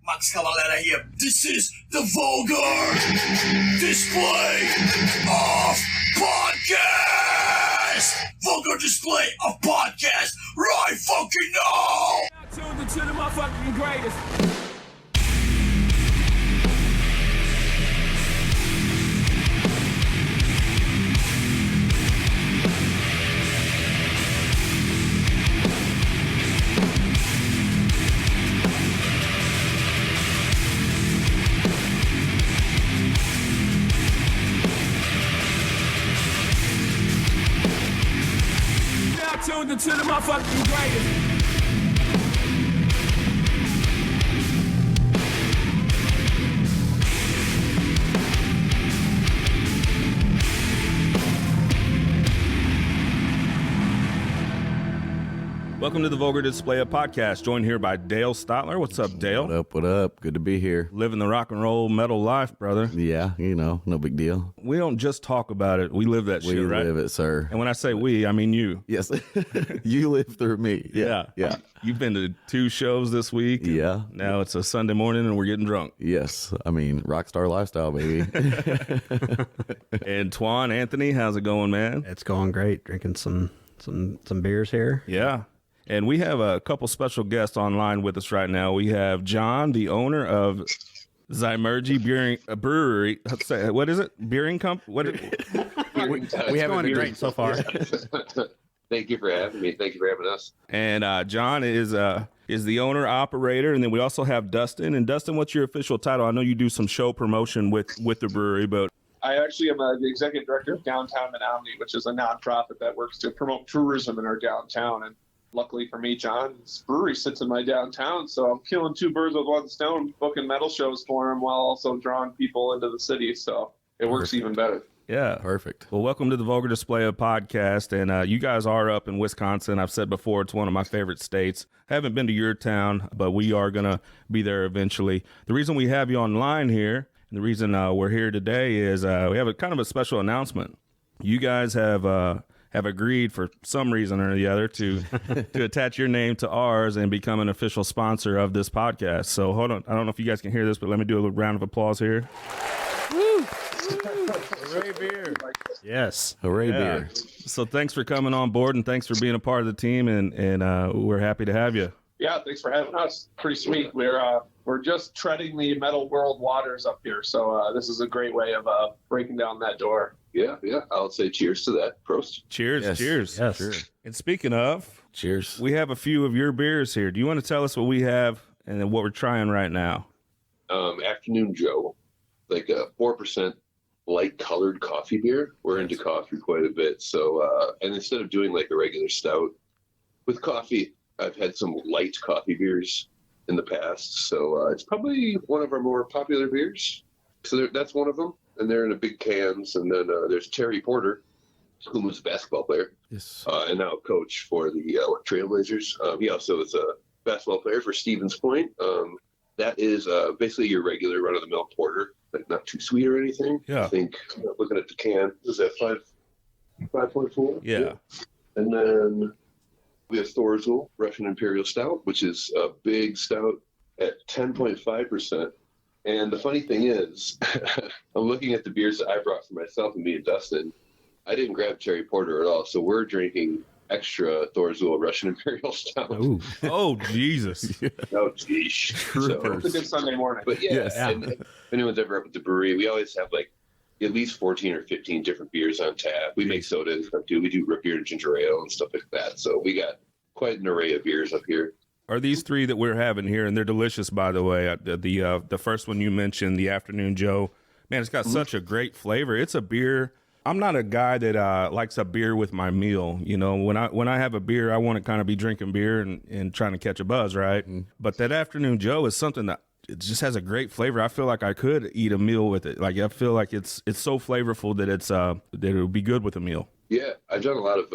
Max Cavalera here. This is the Vulgar Display of Podcast. Vulgar Display of Podcast right fucking now. Tuned into the motherfucking greatest. Tuned into the motherfucking greatest. Welcome to the Vulgar Display of Podcast, joined here by Dale Stotler. What's up, Dale? What up, what up? Good to be here. Living the rock and roll metal life, brother. Yeah, you know, no big deal. We don't just talk about it. We live that shit, right? We live it, sir. And when I say we, I mean you. Yes. You live through me. Yeah. Yeah. You've been to 2 shows this week. Yeah. Now it's a Sunday morning and we're getting drunk. Yes. I mean, rock star lifestyle, baby. And Twan, Anthony, how's it going, man? It's going great. Drinking some beers here. Yeah. And we have a couple special guests online with us right now. We have John, the owner of Zymurgy Brewery. What is it? Beering Company? What? We haven't great so far. Thank you for having me. Thank you for having us. And John is the owner operator, and then we also have Dustin. And Dustin, what's your official title? I know you do some show promotion with the brewery, but I actually am the executive director of Downtown Menominee, which is a nonprofit that works to promote tourism in our downtown. And luckily for me, John's brewery sits in my downtown, so I'm killing 2 birds with 1 stone, booking metal shows for him while also drawing people into the city. So it works even better. yeah, Perfect. Well, welcome to the Vulgar Display of Podcast, and you guys are up in Wisconsin. I've said before, it's one of my favorite states. I haven't been to your town, but we are going to be there eventually. The reason we have you online here, and the reason we're here today is we have a kind of a special announcement. You guys have agreed for some reason or the other to attach your name to ours and become an official sponsor of this podcast. So hold on. I don't know if you guys can hear this, but let me do a little round of applause here. Hooray beer. Yes. Hooray Yeah. beer. So thanks for coming on board and thanks for being a part of the team. And we're happy to have you. Yeah, thanks for having us. Pretty sweet. We're just treading the metal world waters up here, so this is a great way of breaking down that door. Yeah. I'll say cheers to that. Prost. Cheers. Yes. Cheers. Yes. Sure. And speaking of, Cheers. we have a few of your beers here. Do you want to tell us what we have and then what we're trying right now? Afternoon Joe, like a 4% light colored coffee beer. We're into coffee quite a bit. So, and instead of doing like a regular stout with coffee, I've had some light coffee beers in the past. So it's probably one of our more popular beers. So that's one of them. And they're in a big cans. And then there's Terry Porter, who was a basketball player. Yes. And now a coach for the Trailblazers. He also is a basketball player for Stevens Point. That is basically your regular run-of-the-mill porter, like not too sweet or anything. Yeah. I think looking at the can, is that 5.4? Yeah. And then we have Thorzul Russian Imperial Stout, which is a big stout at 10.5%. And the funny thing is, I'm looking at the beers that I brought for myself and me and Dustin. I didn't grab Terry Porter at all, so we're drinking extra Thorzul Russian Imperial Stout. Ooh. Oh, Jesus. Oh, geez. So, It's a good Sunday morning. but yeah, Yes. and if anyone's ever up at the brewery, we always have like at least 14 or 15 different beers on tap. We make soda and stuff too. We do root beer and ginger ale and stuff like that. So we got quite an array of beers up here. Are these 3 that we're having here, and they're delicious, by the way. The first one you mentioned, the Afternoon Joe, man, it's got such a great flavor. It's a beer. I'm not a guy that likes a beer with my meal. You know, when I have a beer, I want to kind of be drinking beer and trying to catch a buzz, right? But that Afternoon Joe is something that it just has a great flavor. I feel like I could eat a meal with it. Like I feel like it's so flavorful that that it would be good with a meal. Yeah, I've done a lot of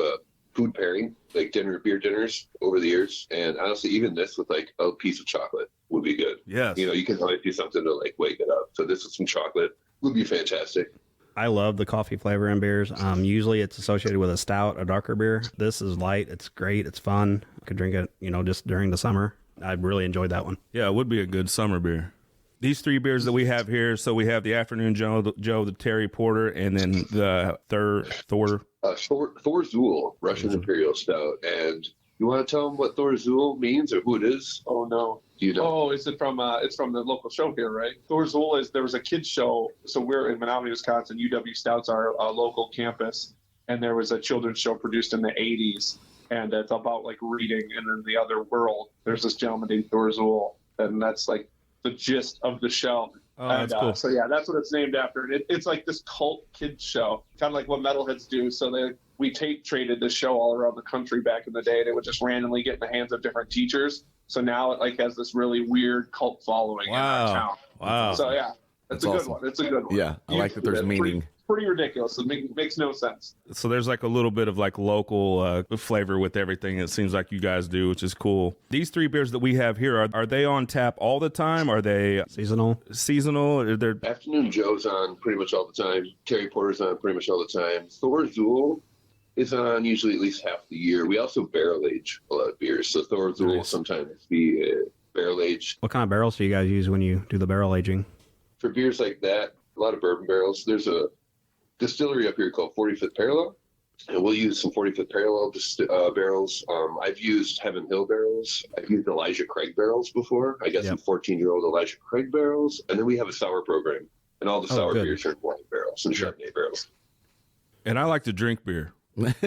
food pairing, like beer dinners over the years. And honestly, even this with like a piece of chocolate would be good. Yes. You know, you can always do something to like wake it up. So this with some chocolate would be fantastic. I love the coffee flavor in beers. Usually it's associated with a stout, a darker beer. This is light. It's great. It's fun. I could drink it, just during the summer. I really enjoyed that one. Yeah, it would be a good summer beer. These 3 beers that we have here, so we have the Afternoon Joe, the Terry Porter, and then the Thor. Thor Zool, Russian Imperial Stout. And you want to tell them what Thor Zool means or who it is? Oh, no. Do you know? Oh, is it from? It's from the local show here, right? Thor Zool there was a kids show. So we're in Menominee, Wisconsin. UW Stouts are a local campus, and there was a children's show produced in the '80s, and it's about like reading. And in the other world, there's this gentleman named Thor Zool, and that's like the gist of the show. Oh, that's cool. So yeah, that's what it's named after. It's like this cult kids show, kind of like what metalheads do. So we tape traded this show all around the country back in the day, and it would just randomly get in the hands of different teachers. So now it like has this really weird cult following in our town. Wow. So yeah, That's it's a good awesome. one. It's a good one. Yeah, I like that there's meaning. Pretty ridiculous. It makes no sense. So there's like a little bit of like local flavor with everything. It seems like you guys do, which is cool. These 3 beers that we have here, are they on tap all the time? Are they Seasonal? Are they Afternoon Joe's on pretty much all the time. Terry Porter's on pretty much all the time. Thor Zool is on usually at least half the year. We also barrel age a lot of beers. So Thor Zool will sometimes be barrel aged. What kind of barrels do you guys use when you do the barrel aging? For beers like that, a lot of bourbon barrels. There's a distillery up here called 45th Parallel, and we'll use some 45th Parallel barrels. I've used Heaven Hill barrels. I've used Elijah Craig barrels before. I got some 14-year-old Elijah Craig barrels, and then we have a sour program, and all the sour beers are in wine barrels and Chardonnay barrels. And I like to drink beer. That's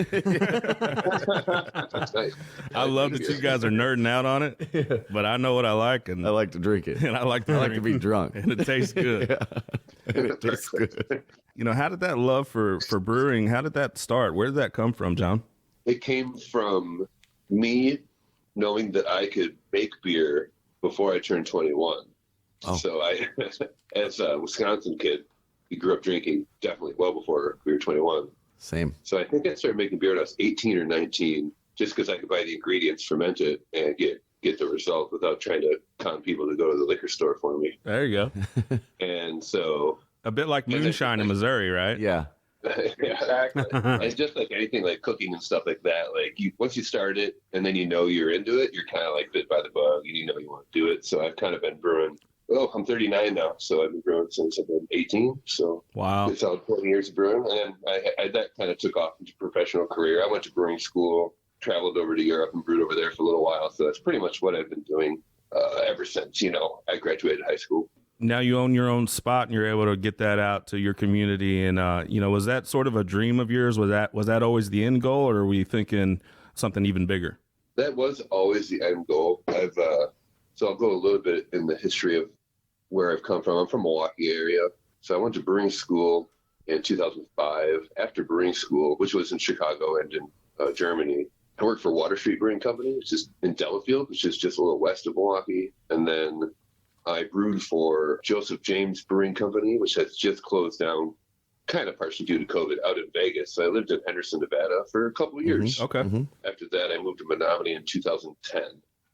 nice. I love that you guys are nerding out on it, but I know what I like, and I like to drink it. and I like to, to be drunk. and it tastes good. And it tastes good. You know, how did that love for brewing? How did that start? Where did that come from, John? It came from me knowing that I could make beer before I turned 21. Oh. So I, as a Wisconsin kid, we grew up drinking definitely well before we were 21. Same. So I think I started making beer when I was 18 or 19, just because I could buy the ingredients, ferment it, and get the result without trying to con people to go to the liquor store for me. There you go. And so A bit like moonshine in Missouri, right? Yeah. exactly. It's just like anything, like cooking and stuff like that. Like once you start it, and then you know you're into it, you're kind of like bit by the bug, and you know you want to do it. So I've kind of been brewing. Well, I'm 39 now, so I've been brewing since I've been 18. So Wow. it's all 20 years of brewing, and I that kind of took off into professional career. I went to brewing school, traveled over to Europe, and brewed over there for a little while. So that's pretty much what I've been doing ever since I graduated high school. Now you own your own spot, and you're able to get that out to your community. And was that sort of a dream of yours? Was that always the end goal, or were you thinking something even bigger? That was always the end goal. So I'll go a little bit in the history of where I've come from. I'm from Milwaukee area. So I went to brewing school in 2005. After brewing school, which was in Chicago and in Germany, I worked for Water Street Brewing Company, which is in Delafield, which is just a little west of Milwaukee. And then I brewed for Joseph James Brewing Company, which has just closed down, kind of partially due to COVID, out in Vegas. So I lived in Henderson, Nevada for a couple of years. Okay. After that, I moved to Menominee in 2010.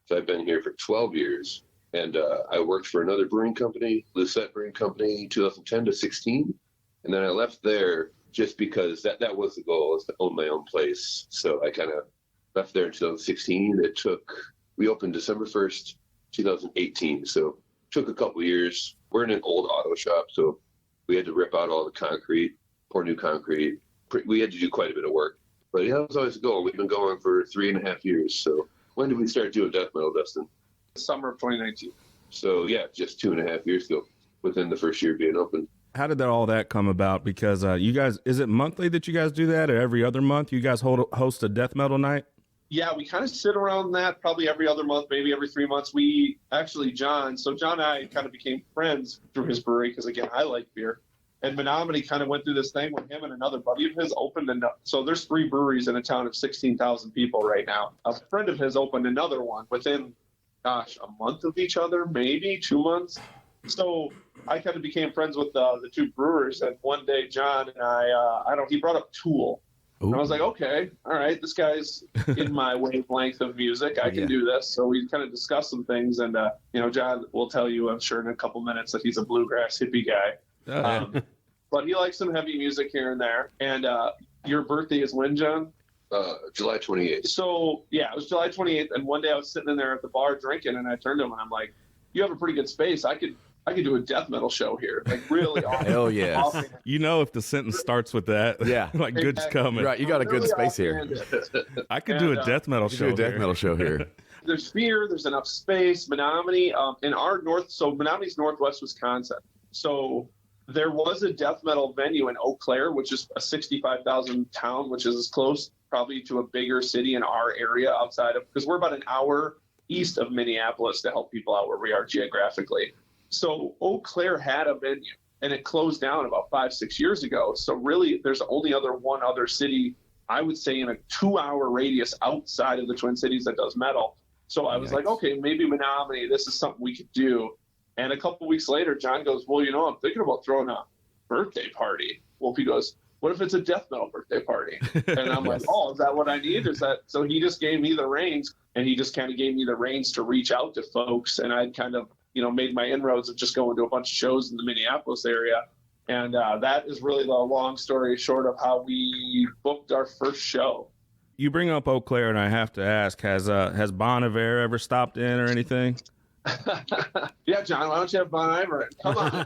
So I've been here for 12 years. And I worked for another brewing company, Lucette Brewing Company, 2010 to 16. And then I left there just because that was the goal, was to own my own place. So I kind of left there in 2016. We opened December 1st, 2018. So it took a couple years. We're in an old auto shop, so we had to rip out all the concrete, pour new concrete. We had to do quite a bit of work. But yeah, that was always the goal. We've been going for 3.5 years. So when did we start doing death metal, Dustin? Summer of 2019. So yeah, just 2.5 years ago, within the first year being open. How did all that come about? Because you guys, is it monthly that you guys do that, or every other month you guys host a death metal night? Yeah, we kind of sit around that probably every other month, maybe every 3 months. We actually, John and I kind of became friends through his brewery because, again, I like beer. And Menominee kind of went through this thing with him and another buddy of his opened so there's 3 breweries in a town of 16,000 people right now. A friend of his opened another one within, a month of each other, maybe 2 months. So I kind of became friends with the 2 brewers. And one day, John and he brought up Tool. Ooh. And I was like, okay, all right, this guy's in my wavelength of music. I can do this. So we kind of discussed some things. And, John will tell you, I'm sure, in a couple minutes that he's a bluegrass hippie guy. But he likes some heavy music here and there. And your birthday is when, John? July 28th. So yeah, it was July 28th, and one day I was sitting in there at the bar drinking, and I turned to him and I'm like, "You have a pretty good space. I could do a death metal show here, like really awesome." Hell yes. Awesome. You know, if the sentence starts with that, Yeah. like good's Exactly. coming. Right, you got a good Really space awesome. here. I could do a death metal You show. do a death here. metal show here. There's beer, there's enough space. Menominee, in our so Menominee's northwest Wisconsin. So there was a death metal venue in Eau Claire, which is a 65,000 town, which is as close probably to a bigger city in our area outside of, because we're about an hour east of Minneapolis to help people out where we are geographically. So Eau Claire had a venue and it closed down about 5-6 years ago. So really there's only one other city, I would say in a 2-hour radius outside of the Twin Cities that does metal. So I was like, okay, maybe Menominee, this is something we could do. And a couple weeks later, John goes, well, I'm thinking about throwing a birthday party. Well, he goes, what if it's a death metal birthday party? And I'm like, oh, is that what I need? So he just gave me the reins, and he just kind of gave me the reins to reach out to folks. And I'd kind of, made my inroads of just going to a bunch of shows in the Minneapolis area. And that is really the long story short of how we booked our first show. You bring up Eau Claire, and I have to ask: has Bon Iver ever stopped in or anything? Yeah, John, why don't you have Bon Iver? Come on.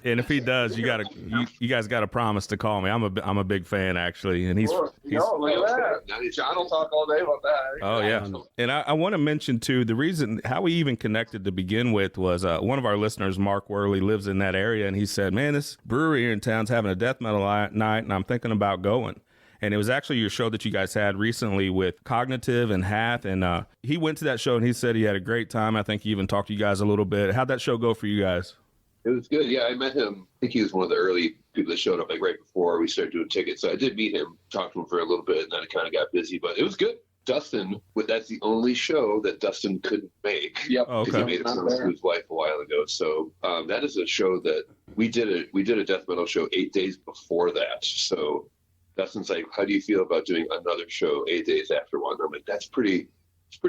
And if he does, you guys got to promise to call me. I'm a big fan actually, and he's Look at that. John will talk all day about that. oh yeah. And I want to mention too, the reason how we even connected to begin with was one of our listeners, Mark Worley, lives in that area, and he said, "Man, this brewery here in town's having a death metal night, and I'm thinking about going." And it was actually your show that you guys had recently with Cognitive and Hath. And he went to that show and he said he had a great time. I think he even talked to you guys a little bit. How'd that show go for you guys? It was good. Yeah, I met him. I think he was one of the early people that showed up like right before we started doing tickets. So I did meet him, talked to him for a little bit, and then it kind of got busy. But it was good. Dustin, that's the only show that Dustin couldn't make. Yep. Oh, Because okay. he made it for his wife a while ago. So that is a show that we did a death metal show 8 days before that. So Dustin's like, how do you feel about doing another show 8 days after one? I'm like, it's pretty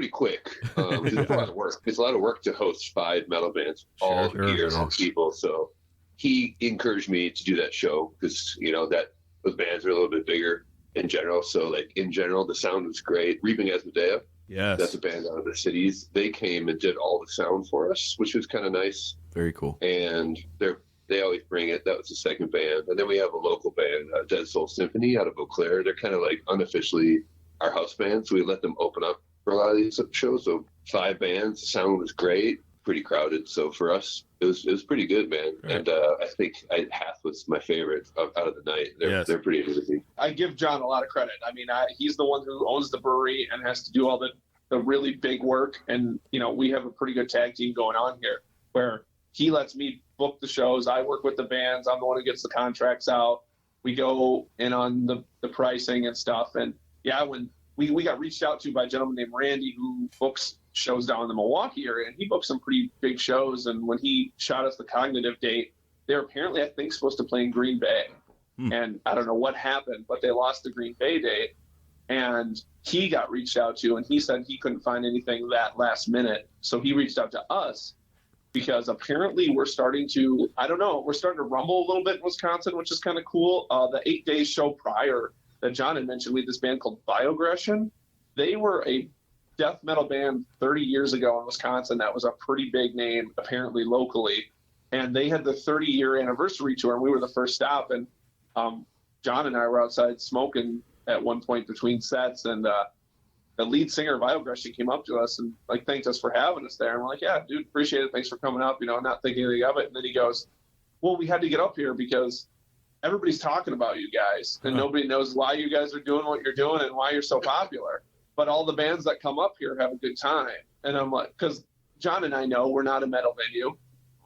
quick. It's a lot of work. It's a lot of work to host 5 metal bands, all gear, all people. So he encouraged me to do that show because, those bands are a little bit bigger in general. So like in general, the sound was great. Reaping Asmodea, Yes. that's a band out of the cities. They came and did all the sound for us, which was kind of nice. Very cool. And they always bring it. That was the second band. And then we have a local band, Dead Soul Symphony out of Eau Claire. They're kind of like unofficially our house band. So we let them open up for a lot of these shows. So 5 bands, the sound was great, pretty crowded. So for us, it was pretty good, man. Right. And I think Hath was my favorite out of the night. They're pretty amazing. I give John a lot of credit. I mean, he's the one who owns the brewery and has to do all the really big work. And, we have a pretty good tag team going on here where he lets me book the shows. I work with the bands. I'm the one who gets the contracts out. We go in on the pricing and stuff. And yeah, when we got reached out to by a gentleman named Randy who books shows down in the Milwaukee area, and he booked some pretty big shows. And when he shot us the Cognitive date, they're apparently, I think, supposed to play in Green Bay. And I don't know what happened, but they lost the Green Bay date. And he got reached out to, and he said he couldn't find anything that last minute. So he reached out to us because apparently we're starting to rumble a little bit in Wisconsin, which is kind of cool. The 8 days show prior that John had mentioned, we had this band called Biogression. They were a death metal band 30 years ago in Wisconsin. That was a pretty big name, apparently locally. And they had the 30-year anniversary tour, and we were the first stop. And John and I were outside smoking at one point between sets, and the lead singer of Biogression came up to us and thanked us for having us there. And we're like, yeah, dude, appreciate it. Thanks for coming up. Not thinking anything of it. And then he goes, well, we had to get up here because everybody's talking about you guys, and nobody knows why you guys are doing what you're doing and why you're so popular. But all the bands that come up here have a good time. And I'm like, because John and I know we're not a metal venue.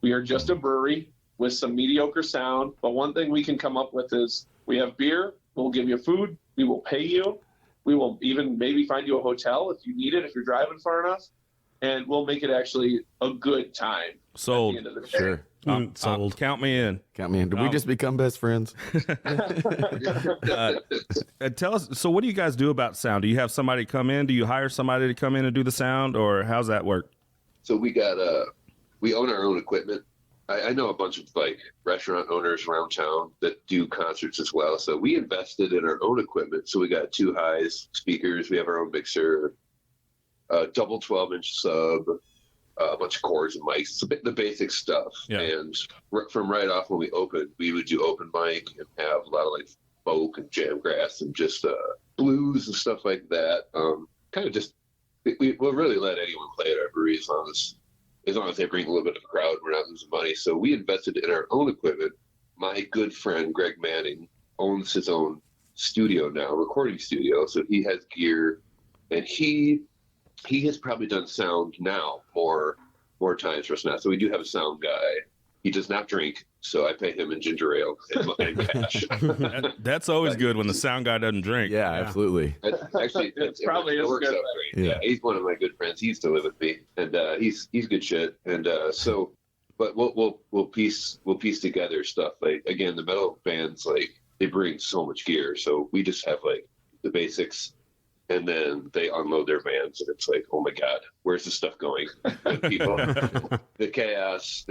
We are just a brewery with some mediocre sound. But one thing we can come up with is we have beer. We'll give you food. We will pay you. We will even maybe find you a hotel if you need it, if you're driving far enough. And we'll make it actually a good time. Sold. At the end of the day. Sure. Sold. Count me in. Count me in. Did we just become best friends? Tell us, so what do you guys do about sound? Do you have somebody come in? Do you hire somebody to come in and do the sound, or how's that work? So we own our own equipment. I know a bunch of like restaurant owners around town that do concerts as well. So we invested in our own equipment. So we got 2 highs, speakers. We have our own mixer, double 12-inch sub, a bunch of cords and mics, the basic stuff. Yeah. And from right off when we opened, we would do open mic and have a lot of like folk and jamgrass and just blues and stuff like that. Kind of just we'll really let anyone play at our brewery as long as they bring a little bit of a crowd. We're not losing money. So we invested in our own equipment. My good friend Greg Manning owns his own studio now, recording studio. So he has gear, and he has probably done sound now more times for us now. So we do have a sound guy. He does not drink, so I pay him in ginger ale and cash. That's always good when the sound guy doesn't drink. Yeah, absolutely. Actually, it probably is a works good out thing. great. Yeah. He's one of my good friends. He used to live with me, and he's good shit. And but we'll piece together stuff. Like again, the metal bands, like they bring so much gear, so we just have like the basics. And then they unload their vans, and it's like, oh my God, where's this stuff going? And people, the chaos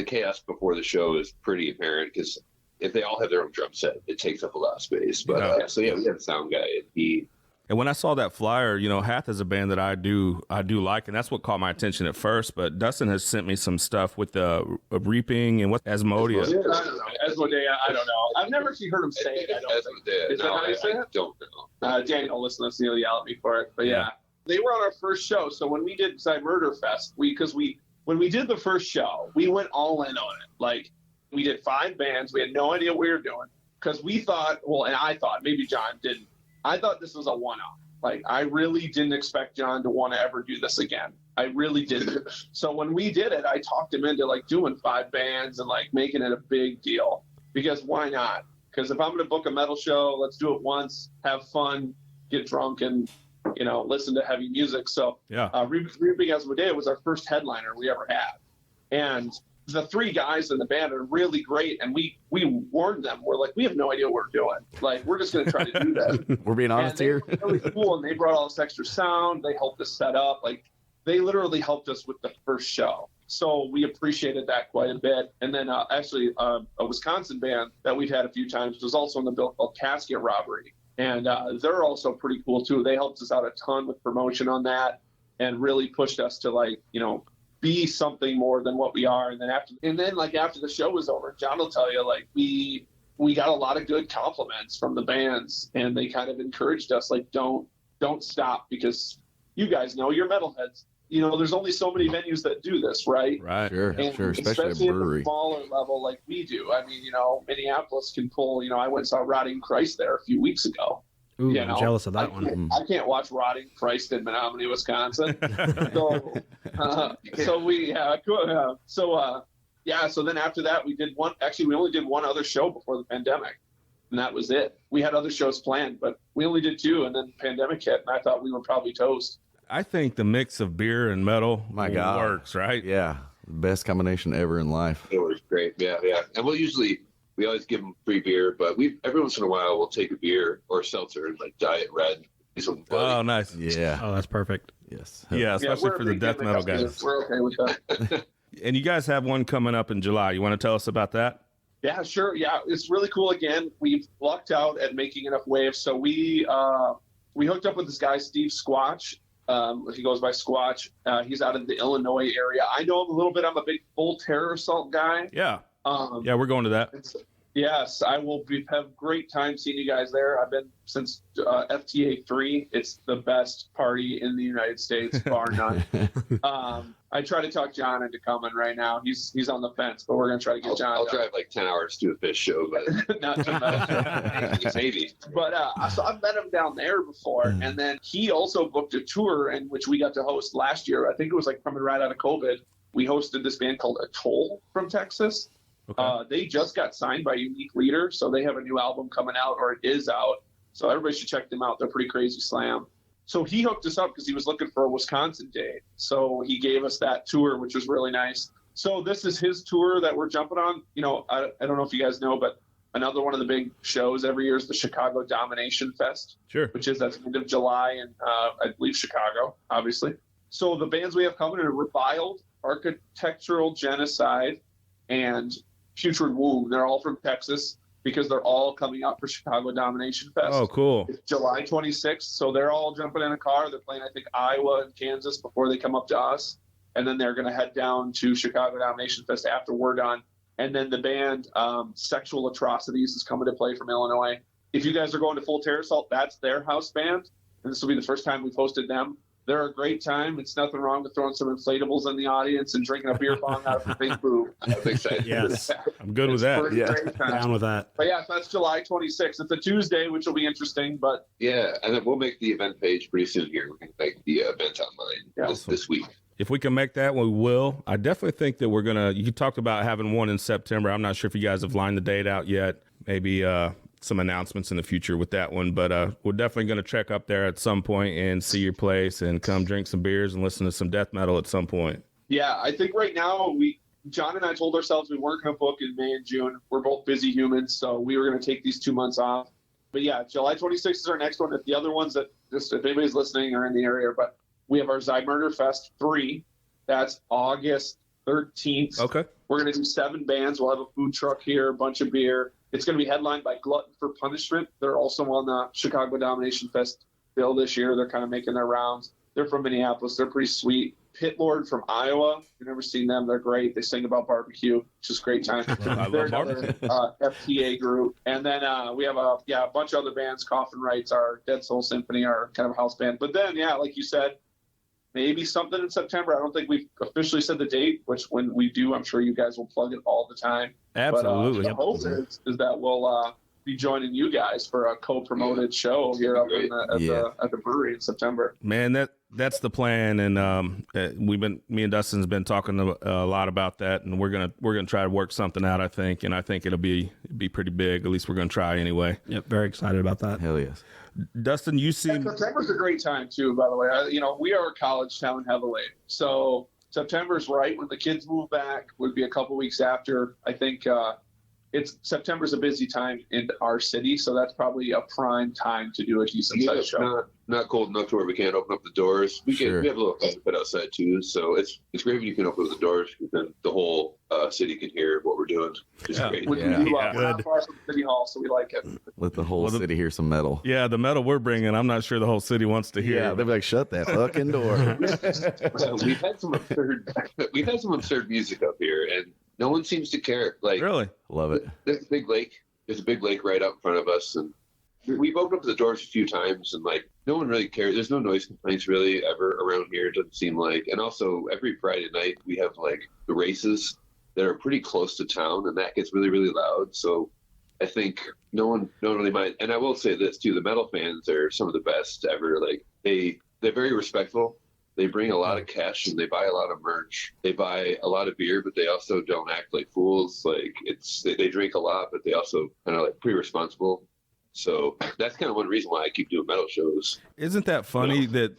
before the show is pretty apparent because if they all have their own drum set, it takes up a lot of space. But so yeah, we have a sound guy, and And when I saw that flyer, Hath is a band that I do like, and that's what caught my attention at first. But Dustin has sent me some stuff with the Reaping and what Asmodeus. I don't know. Asmodea, I don't know. I've never actually heard him say it. I don't think. Is that how you say it? Don't know. Daniel, listen, he'll yell at me for it. But yeah, they were on our first show. So when we did Zymurgy Fest, when we did the first show, we went all in on it. Like we did 5 bands. We had no idea what we were doing because we thought, and I thought, maybe John didn't. I thought this was a one-off. Like, I really didn't expect John to want to ever do this again. I really didn't. So when we did it, I talked him into, like, doing 5 bands and, like, making it a big deal. Because why not? Because if I'm going to book a metal show, let's do it once, have fun, get drunk, and, listen to heavy music. So Reaping Asmodea was our first headliner we ever had. And the 3 guys in the band are really great, and we warned them. We're like, we have no idea what we're doing. Like, we're just going to try to do this. We're being honest here. They were really cool, and they brought all this extra sound. They helped us set up. Like, they literally helped us with the first show. So we appreciated that quite a bit. And then actually a Wisconsin band that we've had a few times was also in the bill called Casket Robbery. And they're also pretty cool, too. They helped us out a ton with promotion on that and really pushed us to, like, be something more than what we are. And then after the show was over, John will tell you, like, we got a lot of good compliments from the bands, and they kind of encouraged us, like, don't stop, because you guys know, you're metalheads. There's only so many venues that do this, right? Right. Sure, especially a brewery. At the smaller level like we do. I mean, Minneapolis can pull, I went and saw Rotting Christ there a few weeks ago. Ooh, I'm jealous of that one. I can't watch Rotting Christ in Menominee, Wisconsin. So then after that, we did one. Actually, we only did one other show before the pandemic, and that was it. We had other shows planned, but we only did 2, and then the pandemic hit, and I thought we were probably toast. I think the mix of beer and metal God. works, right? Yeah, best combination ever in life. It was great. Yeah. And we always give them free beer, but every once in a while we'll take a beer or a seltzer and like Diet Red. Oh, nice. Yeah. Oh, that's perfect. Yes. Yeah, especially for the death metal guys. We're okay with that. And you guys have one coming up in July. You want to tell us about that? Yeah, sure. Yeah, it's really cool. Again, we've lucked out at making enough waves. So we hooked up with this guy, Steve Squatch. He goes by Squatch. He's out of the Illinois area. I know him a little bit. I'm a big Full Terror Assault guy. Yeah. We're going to that. Yes, I will have great time seeing you guys there. I've been since FTA 3. It's the best party in the United States, bar none. I try to talk John into coming right now. He's on the fence, but we're going to try to get John. I'll drive like 10 hours to a fish show, but not to metal. Maybe. But so I've met him down there before, and then he also booked a tour in which we got to host last year. I think it was like coming right out of COVID. We hosted this band called Atoll from Texas. Okay. They just got signed by Unique Leader, so they have a new album coming out, or it is out. So everybody should check them out. They're pretty crazy slam. So he hooked us up because he was looking for a Wisconsin date. So he gave us that tour, which was really nice. So this is his tour that we're jumping on. I don't know if you guys know, but another one of the big shows every year is the Chicago Domination Fest. Sure. Which is at the end of July in, I believe, Chicago, obviously. So the bands we have coming are Reviled, Architectural Genocide, and Putrid Womb. They're all from Texas because they're all coming up for Chicago Domination Fest. Oh, cool. It's July 26th, so they're all jumping in a car. They're playing, I think, Iowa and Kansas before they come up to us, and then they're going to head down to Chicago Domination Fest after we're done. And then the band Sexual Atrocities is coming to play from Illinois. If you guys are going to Full Terror Assault, that's their house band, and this will be the first time we've hosted them. They're a great time. It's nothing wrong with throwing some inflatables in the audience and drinking a beer bong out of a big boob. I'm excited. Yes, I'm good with that. Yeah. down with that. But yeah, so that's July 26th. It's a Tuesday, which will be interesting. But Yeah, and then we'll make the event page pretty soon here. We can make the event online this week. If we can make that, we will. I definitely think that we're going to, you talked about having one in September. I'm not sure if you guys have lined the date out yet. Maybe some announcements in the future with that one. But we're definitely going to check up there at some point and see your place and come drink some beers and listen to some death metal at some point. yeah, I think right now John and I told ourselves we weren't going to book in May and June. We're both busy humans, so we were going to take these 2 months off. But yeah, July 26th is our next one. If the other ones that just, if anybody's listening or in the area, but we have our Zymurgy Fest 3. That's August 13th. Okay. We're going to do 7 bands. We'll have a food truck here, a bunch of beer. It's going to be headlined by Glutton for Punishment. They're also on the Chicago Domination Fest bill this year. They're kind of making their rounds. They're from Minneapolis. They're pretty sweet. Pit Lord from Iowa. You've never seen them. They're great. They sing about barbecue, which is a great time. I They're love another barbecue. FTA group. And then we have a bunch of other bands. Coffin Rights, our Dead Soul Symphony, our kind of house band. But then, yeah, like you said, maybe something in September. I don't think we've officially said the date, which when we do, I'm sure you guys will plug it all the time. Absolutely. But the hope is that we'll be joining you guys for a co-promoted show here up in at the brewery in September. Man, that's the plan, and me and Dustin's been talking a lot about that, and we're gonna try to work something out. I think it'll be pretty big. At least we're gonna try anyway. Yep, very excited about that. Hell yes. Dustin, you seem September's a great time too. By the way, we are a college town heavily, so September's right when the kids move back. Would be a couple weeks after. I think September's a busy time in our city, so that's probably a prime time to do a decent sized show. Not cold enough to where we can't open up the doors. We have a little bit outside too, so it's great when you can open up the doors, because then the whole city can hear what we're doing. It's great. We're not far from City Hall, so we like it. Let the whole city hear some metal. Yeah, the metal we're bringing, I'm not sure the whole city wants to hear. Yeah, they'll be like, shut that fucking door. We've had some absurd music up here, and no one seems to care. Like, Really? Love it. there's a big lake. There's a big lake right out in front of us, and we've opened up the doors a few times, and like no one really cares. There's no noise complaints really ever around here. It doesn't seem like. And also every Friday night we have like the races that are pretty close to town, and that gets really, really loud. So I think no one really mind. And I will say this too: the metal fans are some of the best ever. Like they're very respectful. They bring a lot of cash and they buy a lot of merch. They buy a lot of beer, but they also don't act like fools. Like they drink a lot, but they also kind of like pretty responsible. So that's kind of one reason why I keep doing metal shows. Isn't that funny that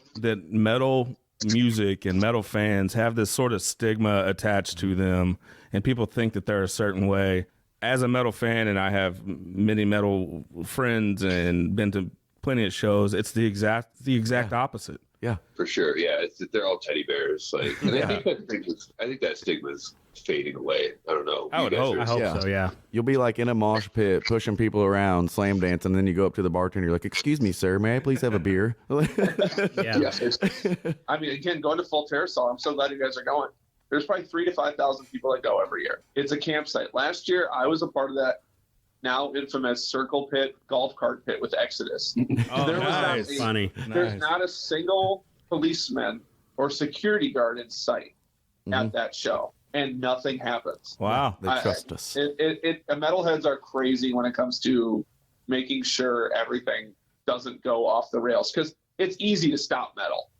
metal music and metal fans have this sort of stigma attached to them, and people think that they're a certain way? As a metal fan, and I have many metal friends and been to plenty of shows, it's the exact opposite. Yeah, For sure, yeah. They're all teddy bears. Like, and I think that stigma is fading away. I don't know. I would You guys hope. are- I hope so, yeah. you'll be like in a mosh pit, pushing people around, slam dancing, and then you go up to the bartender, you're like, "Excuse me, sir, may I please have a beer?" Yeah. Yeah. I mean, again, going to Full Terror Assault, I'm so glad you guys are going. There's probably 3,000 to 5,000 people that go every year. It's a campsite. Last year, I was a part of that now infamous circle pit, golf cart pit with Exodus. Oh, There was not nice. a- Funny. There's Nice. not a single policeman or security guard in sight at that show, and nothing happens. Wow. They trust us. Metalheads are crazy when it comes to making sure everything doesn't go off the rails, because it's easy to stop metal.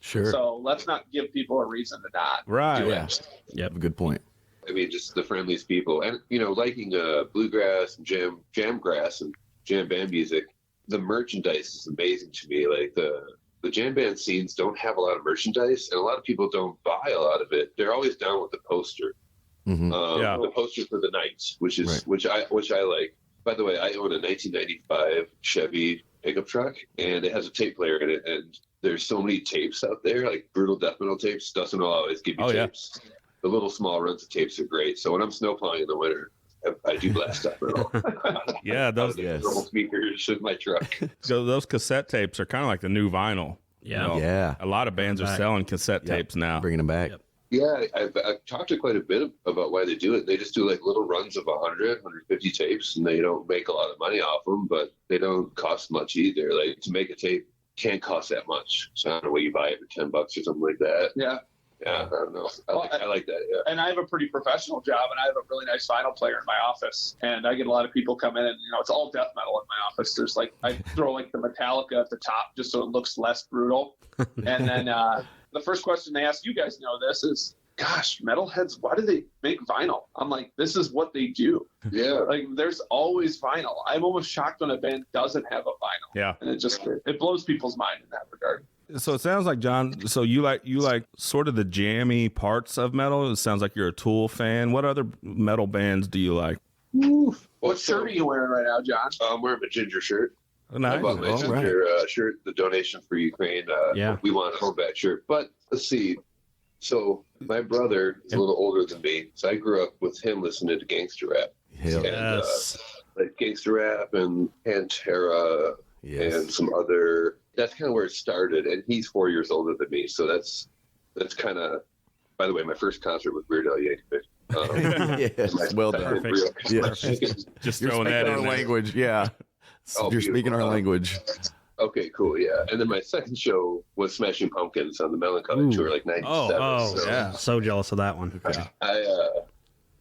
Sure. So let's not give people a reason to not Right. do Yeah. it. Yep. Good point. I mean, just the friendliest people, and liking bluegrass and jam grass and jam band music. The merchandise is amazing to me. Like the jam band scenes don't have a lot of merchandise, and a lot of people don't buy a lot of it. They're always down with the poster, Mhm. Yeah. the poster for the night, which is Right. which I like. By the way, I own a 1995 Chevy pickup truck, and it has a tape player in it. And there's so many tapes out there, like brutal death metal tapes. Dustin will always give you Oh, yeah. tapes. the little small runs of tapes are great. So when I'm snowplowing in the winter, I do blast stuff metal. Yeah, those little speakers in my truck. so those cassette tapes are kind of like the new vinyl. Yeah. Yeah. A lot of bands are selling cassette tapes now. Bringing them back. Yep. Yeah, I've talked to quite a bit about why they do it. They just do like little runs of 100, 150 tapes, and they don't make a lot of money off them, but they don't cost much either. Like to make a tape can't cost that much. So I don't know what you buy it for $10 or something like that. Yeah. Yeah, I don't know. I like that. Yeah. And I have a pretty professional job, and I have a really nice vinyl player in my office. And I get a lot of people come in, and it's all death metal in my office. There's like I throw like the Metallica at the top just so it looks less brutal. And then the first question they ask, you guys know this, is, gosh, metalheads, why do they make vinyl? I'm like, this is what they do. Yeah. Like, there's always vinyl. I'm almost shocked when a band doesn't have a vinyl. Yeah. And it blows people's mind in that regard. So it sounds like, John, so you like sort of the jammy parts of metal. It sounds like you're a Tool fan. What other metal bands do you like? What shirt are you wearing right now, John? I'm wearing a ginger shirt. Oh, nice. I bought my ginger shirt, the donation for Ukraine. Yeah. We want a homeback shirt. But let's see. So my brother is a little older than me. So I grew up with him listening to gangster rap. Hell And, Yes. like gangster rap and Pantera and some other. That's kind of where it started. And he's 4 years older than me. So that's kind of. By the way, my first concert was Weird Al Yankovic. Yes. Well done. Perfect. Yes. Just You're throwing that speaking our in there. language. Yeah. Oh, You're speaking our beautiful. language. Okay, cool, yeah. And then my second show was Smashing Pumpkins on the Melancholy tour, like '97. Oh, so yeah. So jealous of that one.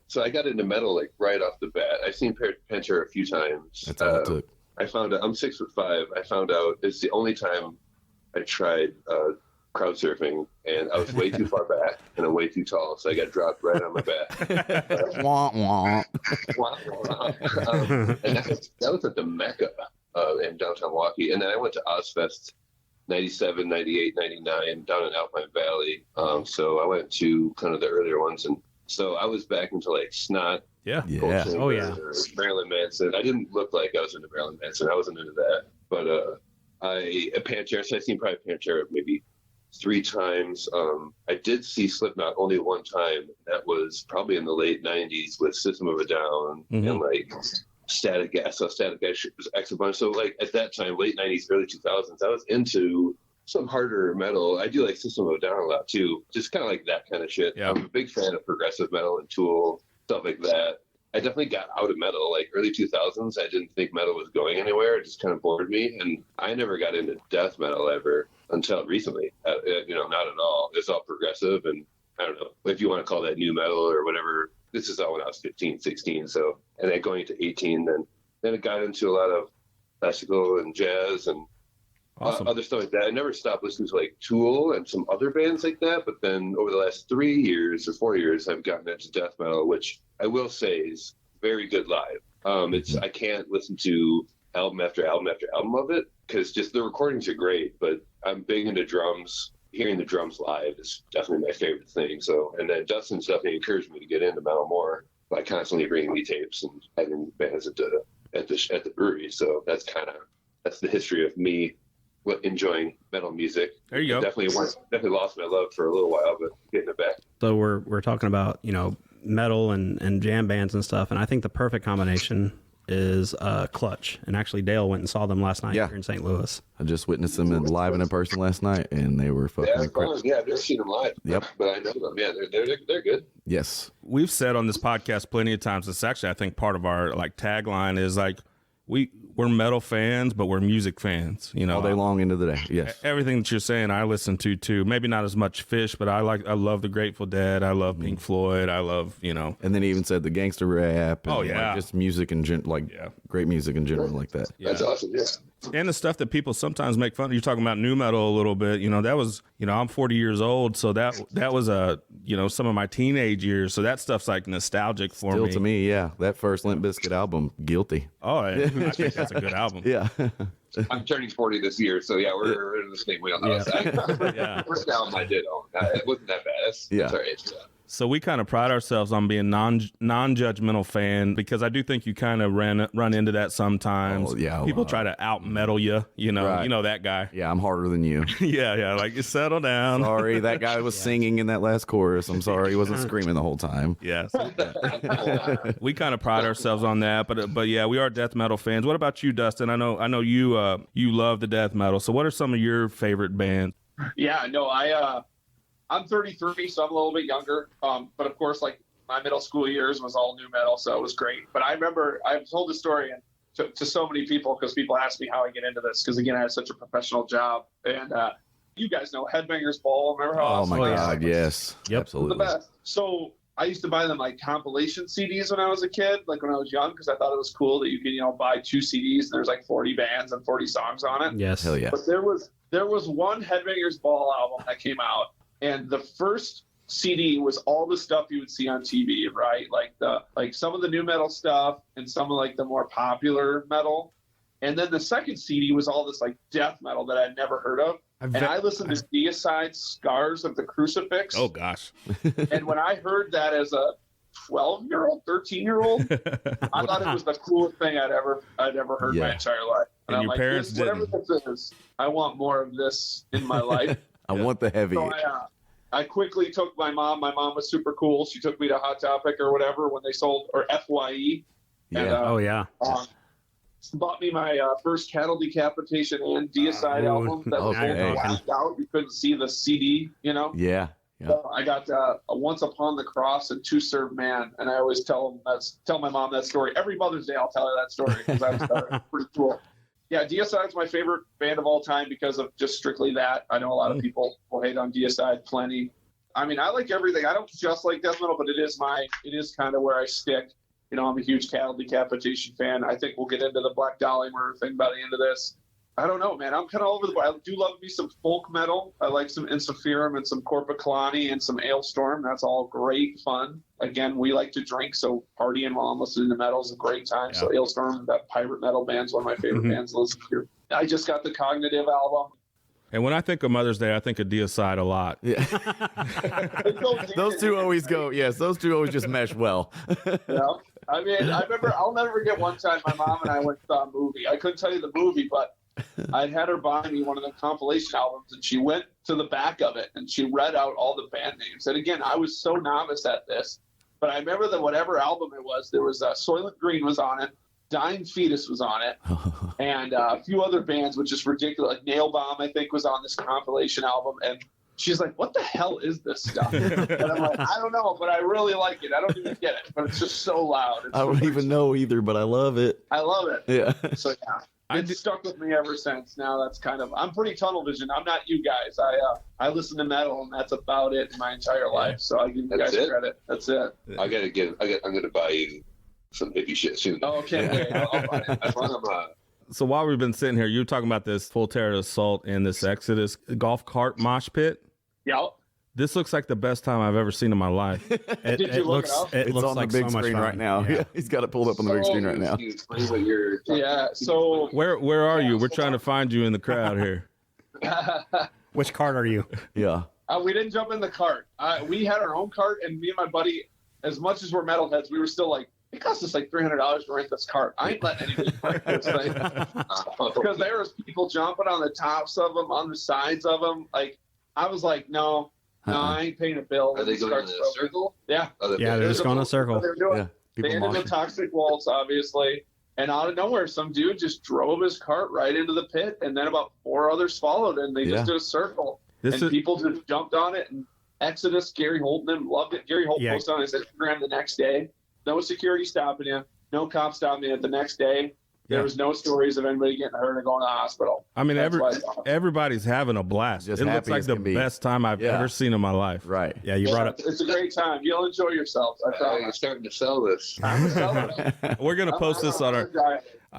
So I got into metal like right off the bat. I've seen Pantera a few times. That's all it took. I found out I'm 6'5". I found out it's the only time I tried crowd surfing, and I was way too far back, and I'm way too tall, so I got dropped right on my back. Wah, wah. And that was at the Mecca in downtown Milwaukee. And then I went to Ozfest 97, 98, 99 down in Alpine Valley. So I went to kind of the earlier ones. And so I was back into like Snot. Yeah. Yeah. Oh, yeah. Marilyn Manson. I didn't look like I was into Marilyn Manson. I wasn't into that. But Pantera, so I've seen probably Pantera maybe 3 times. I did see Slipknot only one time. That was probably in the late 90s with System of a Down and like Static Gas. So Static Gas was X a bunch. So like at that time, late 90s, early 2000s, I was into some harder metal. I do like System of a Down a lot too. Just kind of like that kind of shit. Yeah. I'm a big fan of progressive metal and Tool, stuff like that. I definitely got out of metal, like early 2000s. I didn't think metal was going anywhere. It just kind of bored me. And I never got into death metal ever until recently. Not at all. It's all progressive. And I don't know if you want to call that new metal or whatever. This is all when I was 15, 16. So, and then going to 18, then it got into a lot of classical and jazz and other stuff like that. I never stopped listening to like Tool and some other bands like that. But then over the last 3 years or 4 years, I've gotten into death metal, which I will say is very good live. I can't listen to album after album after album of it because just the recordings are great. But I'm big into drums. Hearing the drums live is definitely my favorite thing. So, and then Dustin's definitely encouraged me to get into metal more by constantly bringing me tapes and having bands at the brewery. So that's the history of me enjoying metal music. There you go. Definitely lost my love for a little while, but getting it back. So we're talking about, metal and jam bands and stuff. And I think the perfect combination is Clutch. And actually Dale went and saw them last night here in St. Louis. I just witnessed them live and in person last night, and they were fucking incredible. Yeah, I've never seen them live. Yep. But I know them. Yeah, they're good. Yes. We've said on this podcast plenty of times, it's actually, I think, part of our like tagline is like, we're metal fans, but we're music fans, All day long into the day. Yes. Everything that you're saying, I listen to too. Maybe not as much Fish, but I love the Grateful Dead. I love Pink Floyd. I love, And then he even said the gangster rap. And just music and great music in general like that. That's awesome. Yeah. And the stuff that people sometimes make fun of. You're talking about new metal a little bit. That was, I'm 40 years old, so that was some of my teenage years. So that stuff's like nostalgic for Still me. to me, yeah. That first Limp Bizkit album, Guilty. Oh, I think that's a good album. Yeah. I'm turning 40 this year, so yeah, we're in the same wheelhouse. Yeah. First album I did own. It wasn't that bad. That's all right. So we kind of pride ourselves on being non-judgmental fan, because I do think you kind of run into that sometimes. Oh, yeah, people try to out metal you. You know, Right. you know that guy. Yeah, I'm harder than you. yeah. Like, you settle down. Sorry, that guy was singing in that last chorus. I'm sorry, he wasn't screaming the whole time. Yeah, we kind of pride ourselves on that, but yeah, we are death metal fans. What about you, Dustin? I know you you love the death metal. So what are some of your favorite bands? Yeah, no, I'm 33, so I'm a little bit younger. But of course, like my middle school years was all new metal, so it was great. But I remember I've told the story to so many people because people ask me how I get into this. Because again, I had such a professional job, and you guys know Headbangers Ball. Remember how? Oh my God, yes, Yep. absolutely. The best. So I used to buy them like compilation CDs when I was a kid, like when I was young, because I thought it was cool that you can buy 2 CDs and there's like 40 bands and 40 songs on it. Yes. Hell yeah. But there was one Headbangers Ball album that came out, and the first CD was all the stuff you would see on TV, right? Like some of the new metal stuff and some of like the more popular metal. And then the second CD was all this like death metal that I'd never heard of. And I listened to Deicide's Scars of the Crucifix. Oh gosh. And when I heard that as a 12-year-old, 13-year-old, I thought it was the coolest thing I'd ever heard my entire life. And I'm your like, parents whatever didn't. this is, I want more of this in my life. I want the heavy. So I quickly took my mom. My mom was super cool. She took me to Hot Topic or whatever when they sold, or FYE. Yeah. And, Oh yeah. bought me my first Cattle Decapitation and Deicide album that was okay. blacked out. You couldn't see the CD, Yeah. So I got Once Upon the Cross and To Serve Man, and I always tell my mom that story. Every Mother's Day I'll tell her that story because I was pretty cool. Yeah, Deicide's my favorite band of all time because of just strictly that. I know a lot of people will hate on Deicide plenty. I mean, I like everything. I don't just like death metal, but it is kind of where I stick. I'm a huge Cattle Decapitation fan. I think we'll get into the Black Dahlia murder thing by the end of this. I don't know, man. I'm kind of all over the board. I do love me some folk metal. I like some Insufferum and some Corpiclani and some Ailstorm. That's all great fun. Again, we like to drink, so partying while I'm listening to metal is a great time. Yeah. So Ailstorm, that pirate metal band, is one of my favorite bands to listen to. I just got the Cognitive album. And when I think of Mother's Day, I think of Deicide a lot. Yeah. Those two always go. Yes, those two always just mesh well. Yeah. I mean, I remember, I'll never forget one time my mom and I went to a movie. I couldn't tell you the movie, but I'd had her buy me one of the compilation albums, and she went to the back of it and she read out all the band names. And again, I was so novice at this, but I remember that whatever album it was, there was Soylent Green was on it, Dying Fetus was on it, and a few other bands, which is ridiculous. Like Nail Bomb, I think, was on this compilation album, and she's like, "What the hell is this stuff?" And I'm like, "I don't know, but I really like it. I don't even get it, but it's just so loud." I don't even know either, but I love it. I love it. Yeah. So yeah, it's stuck with me ever since. Now that's I'm pretty tunnel vision. I'm not you guys. I listen to metal, and that's about it in my entire life. So I give you guys credit. That's it. I'm gonna buy you some hippie shit soon. Oh, can't wait. I'll buy it. So while we've been sitting here, you're talking about this Full Terror Assault and this Exodus golf cart mosh pit. Yeah. This looks like the best time I've ever seen in my life. Did you look it up? It It's looks on like the big so much screen fun. right now. Yeah. He's got it pulled up on the big screen right now. Can you explain what you're talking Yeah. So Where are you? We're trying to find you in the crowd here. Which card are you? Yeah. we didn't jump in the cart. We had our own cart, and me and my buddy, as much as we're metalheads, we were still like, it cost us like $300 to rent this cart. I ain't letting anybody break this thing. Because there was people jumping on the tops of them, on the sides of them. Like, I was like, no, I ain't paying a bill. Are they going in a circle? Yeah. Yeah, they're just going in a circle. They were doing. Yeah. They ended moshing. with Toxic Waltz, obviously. And out of nowhere, some dude just drove his cart right into the pit, and then about 4 others followed, and they just did a circle. People just jumped on it. And Exodus, Gary Holt, and them loved it. Gary Holt posted on his Instagram the next day. No security stopping you. No cops stopping you. The next day, there was no stories of anybody getting hurt or going to the hospital. I mean, everybody's having a blast. Just it looks happy like as the can be. best time I've ever seen in my life. Right. Yeah, you brought up. It's a great time. You'll enjoy yourselves. I You're promise. starting to sell this. I'm selling it. We're gonna post this on our.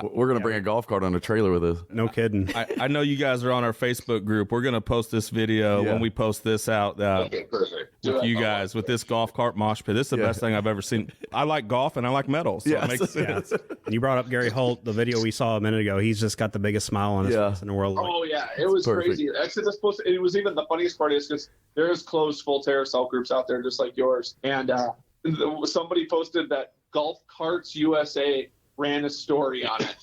We're gonna bring a golf cart on a trailer with us. No kidding. I know you guys are on our Facebook group. We're gonna post this video when we post this out. Okay, perfect. With you guys with this golf cart mosh pit. This is the best thing I've ever seen. I like golf and I like metal, so it makes sense. You brought up Gary Holt, the video we saw a minute ago. He's just got the biggest smile on his face in the world. Oh yeah, it was crazy. Actually, it was even the funniest part is because there's closed full terrace groups out there just like yours, and somebody posted that Golf Carts USA ran a story on it.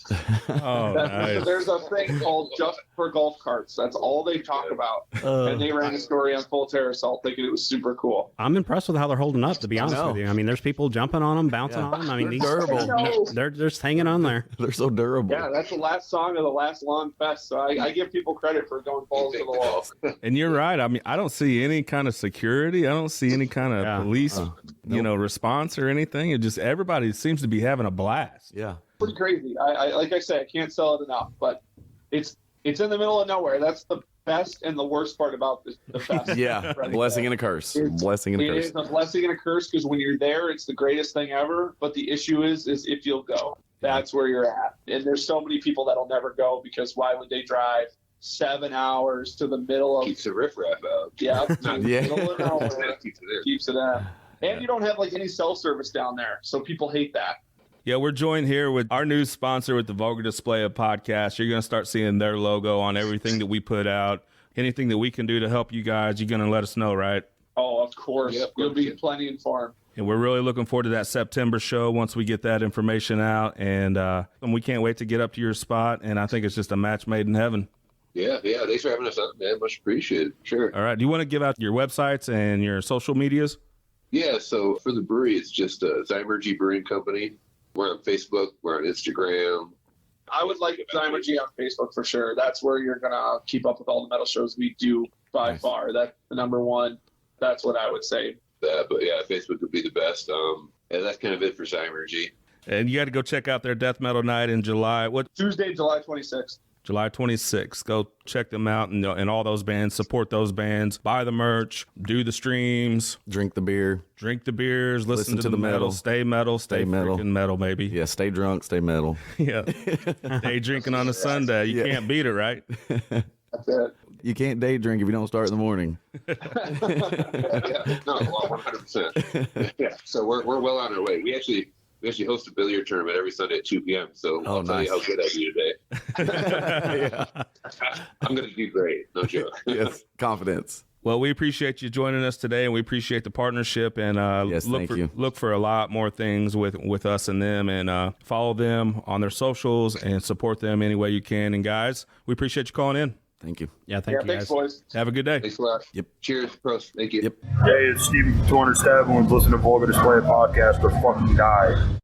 Oh, nice. There's a thing called Just for Golf Carts. That's all they talk about. And they ran a story on Full Terraceol thinking it was super cool. I'm impressed with how they're holding up, to be honest with you. I mean, there's people jumping on them, bouncing on them. I mean, these durable. They're just hanging on there. They're so durable. Yeah, that's the last song of the last long fest. So I give people credit for going balls to the wall. And you're right. I mean, I don't see any kind of security. I don't see any kind of police, response or anything. It just everybody seems to be having a blast. Yeah. Pretty crazy. I like I say, I can't sell it enough, but it's in the middle of nowhere. That's the best and the worst part about the fest. Yeah, right? blessing and a curse. Blessing and a curse. It is a blessing and a curse because when you're there, it's the greatest thing ever. But the issue is if you'll go, that's where you're at. And there's so many people that'll never go because why would they drive 7 hours to the middle of Keeps the riffraff out. Yeah, Middle of nowhere. Keeps it out. And you don't have like any cell service down there, so people hate that. Yeah, we're joined here with our new sponsor with the Vulgar Display of Podcast. You're going to start seeing their logo on everything that we put out. Anything that we can do to help you guys, you're going to let us know, right? Oh, of course. Yep. You'll be plenty informed. And we're really looking forward to that September show once we get that information out. And we can't wait to get up to your spot. And I think it's just a match made in heaven. Yeah. Thanks for having us on, man. Much appreciated. Sure. All right. Do you want to give out your websites and your social medias? Yeah. So for the brewery, it's just Zymurgy Brewing Company. We're on Facebook. We're on Instagram. I would like Zymurgy on Facebook for sure. That's where you're going to keep up with all the metal shows we do by far. That's the number one. That's what I would say. But yeah, Facebook would be the best. And that's kind of it for Zymurgy. And you got to go check out their Death Metal Night in July. Tuesday, July 26th. July 26th. Go check them out and all those bands. Support those bands. Buy the merch. Do the streams. Drink the beer. Drink the beers. Listen to the metal. Stay metal. Stay metal. Freaking metal, baby. Yeah, stay drunk. Stay metal. Yeah. Stay drinking on a Sunday. You can't beat it, right? That's it. You can't day drink if you don't start in the morning. No, 100%. Yeah. So we're well on our way. We actually host a billiard tournament every Sunday at 2 p.m. So I'll tell you how good I do today. I'm going to do great. No joke. Yes, confidence. Well, we appreciate you joining us today, and we appreciate the partnership. And look for a lot more things with us and them, and follow them on their socials and support them any way you can. And guys, we appreciate you calling in. Thank you. Yeah, thank you, thanks, guys. boys. Have a good day. Thanks a lot. Yep. Cheers, pros. Thank you. Yep. Hey, it's Stephen from 200 Stab, and we've listened to Vulgar Display Podcast or fucking die.